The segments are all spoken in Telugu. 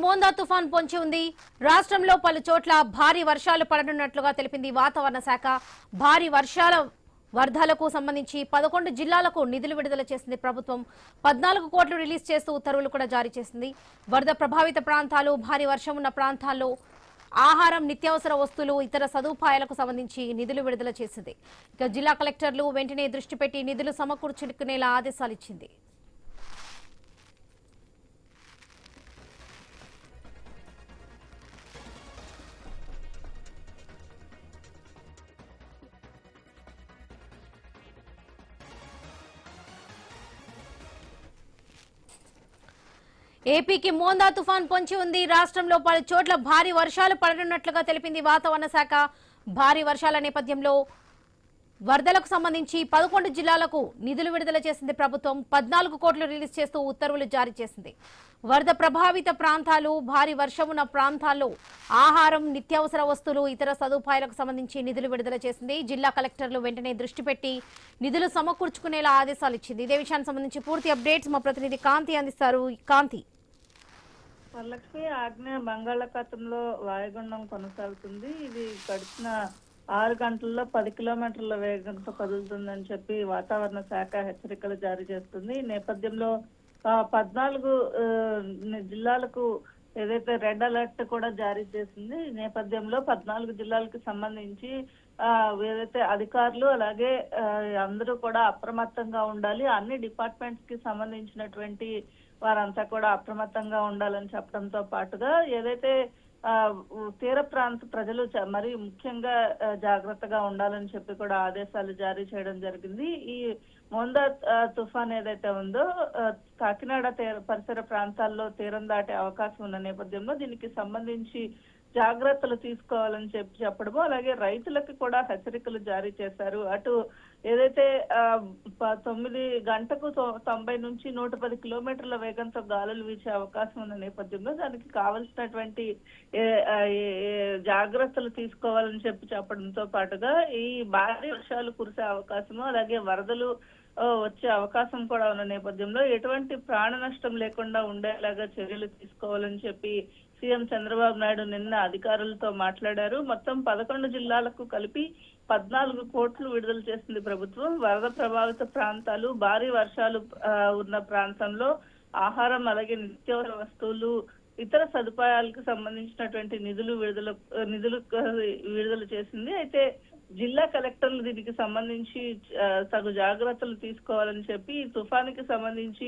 మోందా తుఫాన్ పొంచి ఉంది. రాష్ట్రంలో పలు చోట్ల భారీ వర్షాలు పడనున్నట్లుగా తెలిపింది వాతావరణ శాఖ. భారీ వర్షాల వరదలకు సంబంధించి 11 జిల్లాలకు నిధులు విడుదల చేసింది ప్రభుత్వం. 14 కోట్లు రిలీజ్ చేస్తూ ఉత్తర్వులు కూడా జారీ చేసింది. వరద ప్రభావిత ప్రాంతాలు, భారీ వర్షం ఉన్న ప్రాంతాల్లో ఆహారం, నిత్యావసర వస్తువులు, ఇతర సదుపాయాలకు సంబంధించి నిధులు విడుదల చేసింది. ఇక జిల్లా కలెక్టర్లు వెంటనే దృష్టి పెట్టి నిధులు సమకూర్చుకునేలా ఆదేశాలు ఇచ్చింది. ఏపీకి మోందా తుఫాన్ పొంచి ఉంది. రాష్ట్రంలో పలు చోట్ల భారీ వర్షాలు పడనున్నట్లుగా తెలిపింది వాతావరణ శాఖ. భారీ వర్షాల నేపథ్యంలో వరదలకు సంబంధించి 11 జిల్లాలకు నిధులు విడుదల చేసింది ప్రభుత్వం. 14 కోట్లు రిలీజ్ చేస్తూ ఉత్తర్వులు జారీ చేసింది. వరద ప్రభావిత ప్రాంతాలు, భారీ వర్షం ఉన్న ప్రాంతాల్లో ఆహారం, నిత్యావసర వస్తువులు, ఇతర సదుపాయాలకు సంబంధించి నిధులు విడుదల చేసింది. జిల్లా కలెక్టర్లు వెంటనే దృష్టి పెట్టి నిధులు సమకూర్చుకునేలా ఆదేశాలు ఇచ్చింది. ఇదే విషయానికి సంబంధించి పూర్తి అప్డేట్స్ మా ప్రతినిధి కాంతి అందిస్తారు. కాంతి. వరలక్ష్మి, ఆగ్నేయ బంగాళాఖాతంలో వాయుగుండం కొనసాగుతుంది. ఇది గడిచిన 6 గంటల్లో 10 కిలోమీటర్ల వేగంతో కదులుతుందని చెప్పి వాతావరణ శాఖ హెచ్చరికలు జారీ చేస్తుంది. ఈ నేపథ్యంలో 14 జిల్లాలకు ఏదైతే రెడ్ అలర్ట్ కూడా జారీ చేసింది. ఈ నేపథ్యంలో 14 జిల్లాలకు సంబంధించి ఏదైతే అధికారులు అలాగే అందరూ కూడా అప్రమత్తంగా ఉండాలి. అన్ని డిపార్ట్మెంట్స్ కి సంబంధించినటువంటి వారంతా కూడా అప్రమత్తంగా ఉండాలని చెప్పడంతో పాటుగా ఏదైతే తీర ప్రాంత ప్రజలు మరి ముఖ్యంగా జాగ్రత్తగా ఉండాలని చెప్పి కూడా ఆదేశాలు జారీ చేయడం జరిగింది. ఈ మోందా తుఫాన్ ఏదైతే ఉందో కాకినాడ పరిసర ప్రాంతాల్లో తీరం దాటే అవకాశం ఉన్న నేపథ్యంలో దీనికి సంబంధించి జాగ్రత్తలు తీసుకోవాలని చెప్పడము, అలాగే రైతులకు కూడా హెచ్చరికలు జారీ చేశారు. అటు ఏదైతే 9 గంటకు 90 నుంచి 110 కిలోమీటర్ల వేగంతో గాలులు వీచే అవకాశం ఉన్న నేపథ్యంలో దానికి కావలసినటువంటి జాగ్రత్తలు తీసుకోవాలని చెప్పడంతో పాటుగా ఈ భారీ వర్షాలు కురిసే అవకాశము, అలాగే వరదలు వచ్చే అవకాశం కూడా ఉన్న నేపథ్యంలో ఎటువంటి ప్రాణ నష్టం లేకుండా ఉండేలాగా చర్యలు తీసుకోవాలని చెప్పి సీఎం చంద్రబాబు నాయుడు నిన్న అధికారులతో మాట్లాడారు. మొత్తం 11 జిల్లాలకు కలిపి 14 కోట్లు విడుదల చేసింది ప్రభుత్వం. వరద ప్రభావిత ప్రాంతాలు, భారీ వర్షాలు ఉన్న ప్రాంతంలో ఆహారం, అలాగే నిత్యావసర వస్తువులు, ఇతర సదుపాయాలకు సంబంధించినటువంటి నిధులు విడుదల చేసింది. అయితే జిల్లా కలెక్టర్లు దీనికి సంబంధించి తగు జాగ్రత్తలు తీసుకోవాలని చెప్పి తుఫానికి సంబంధించి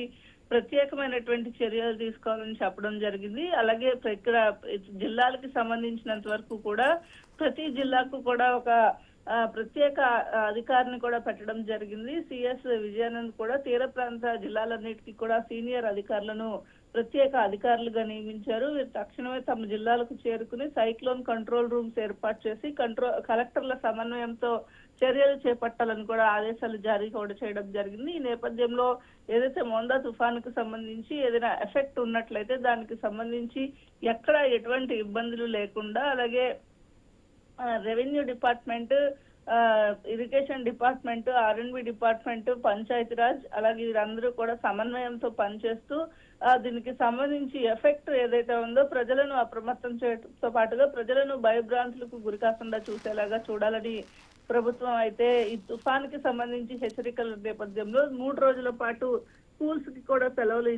ప్రత్యేకమైనటువంటి చర్యలు తీసుకోవాలని చెప్పడం జరిగింది. అలాగే ఇక్కడ జిల్లాలకు సంబంధించినంత వరకు కూడా ప్రతి జిల్లాకు కూడా ఒక ప్రత్యేక అధికారిని కూడా పెట్టడం జరిగింది. సిఎస్ విజయానంద్ కూడా తీర ప్రాంత జిల్లాలన్నిటికీ కూడా సీనియర్ అధికారులను ప్రత్యేక అధికారులుగా నియమించారు. వీరు తక్షణమే తమ జిల్లాలకు చేరుకుని సైక్లోన్ కంట్రోల్ రూమ్స్ ఏర్పాటు చేసి కలెక్టర్ల సమన్వయంతో చర్యలు చేపట్టాలని కూడా ఆదేశాలు జారీ కూడా చేయడం జరిగింది. ఈ నేపథ్యంలో ఏదైతే మోందా తుఫానుకు సంబంధించి ఏదైనా ఎఫెక్ట్ ఉన్నట్లయితే దానికి సంబంధించి ఎక్కడ ఎటువంటి ఇబ్బందులు లేకుండా, అలాగే revenue department, irrigation department, R&B department, Panchayati Raj, అలాగే వీరందరూ కూడా సమన్వయంతో పనిచేస్తూ దీనికి సంబంధించి ఎఫెక్ట్ ఏదైతే ఉందో ప్రజలను అప్రమత్తం చేయడంతో పాటుగా ప్రజలను భయభ్రాంతులకు గురికాకుండా చూసేలాగా చూడాలని ప్రభుత్వం అయితే ఈ తుఫాన్కి సంబంధించి హెచ్చరికల నేపథ్యంలో 3 రోజుల పాటు స్కూల్స్ కి కూడా సెలవులు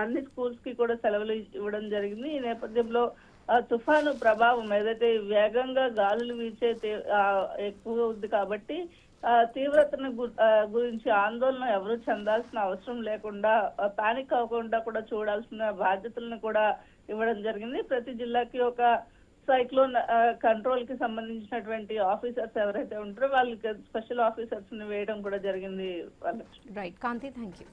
అన్ని స్కూల్స్ కి కూడా సెలవులు ఇవ్వడం జరిగింది. ఈ నేపథ్యంలో తుఫాను ప్రభావం ఏదైతే వేగంగా గాలులు వీచే ఎక్కువ ఉంది కాబట్టి తీవ్రతను గురించి ఆందోళన ఎవరు చెందాల్సిన అవసరం లేకుండా, పానిక్ అవ్వకుండా కూడా చూడాల్సిన బాధ్యతలను కూడా ఇవ్వడం జరిగింది. ప్రతి జిల్లాకి ఒక సైక్లోన్ కంట్రోల్ కి సంబంధించినటువంటి ఆఫీసర్స్ ఎవరైతే ఉంటారో వాళ్ళకి స్పెషల్ ఆఫీసర్స్ ని వేయడం కూడా జరిగింది. Right Kanthi, thank you.